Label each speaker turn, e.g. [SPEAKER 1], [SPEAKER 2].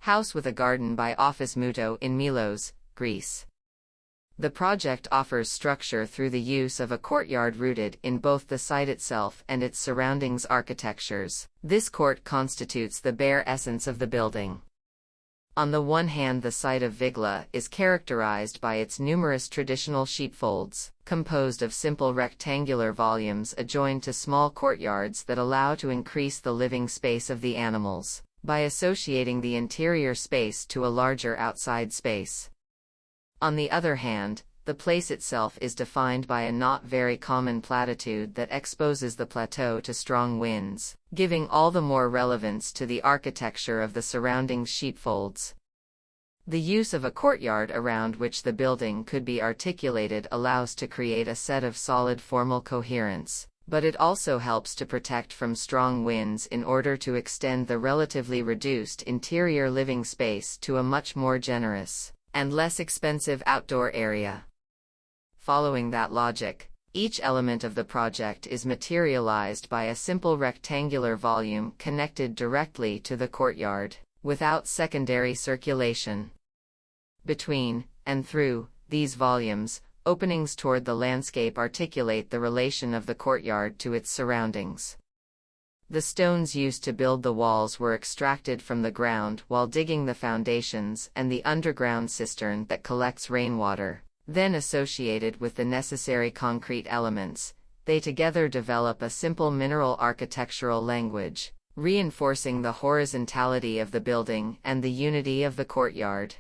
[SPEAKER 1] House with a Garden by Office MUTO in Milos, Greece. The project offers structure through the use of a courtyard rooted in both the site itself and its surroundings architectures. This court constitutes the bare essence of the building. On the one hand, the site of Vigla is characterized by its numerous traditional sheepfolds, composed of simple rectangular volumes adjoined to small courtyards that allow to increase the living space of the animals, by associating the interior space to a larger outside space. On the other hand, the place itself is defined by a not very common platitude that exposes the plateau to strong winds, giving all the more relevance to the architecture of the surrounding sheepfolds. The use of a courtyard around which the building could be articulated allows to create a set of solid formal coherence, but it also helps to protect from strong winds in order to extend the relatively reduced interior living space to a much more generous and less expensive outdoor area. Following that logic, each element of the project is materialized by a simple rectangular volume connected directly to the courtyard, without secondary circulation. Between, and through, these volumes, openings toward the landscape articulate the relation of the courtyard to its surroundings. The stones used to build the walls were extracted from the ground while digging the foundations and the underground cistern that collects rainwater. Then associated with the necessary concrete elements, they together develop a simple mineral architectural language, reinforcing the horizontality of the building and the unity of the courtyard.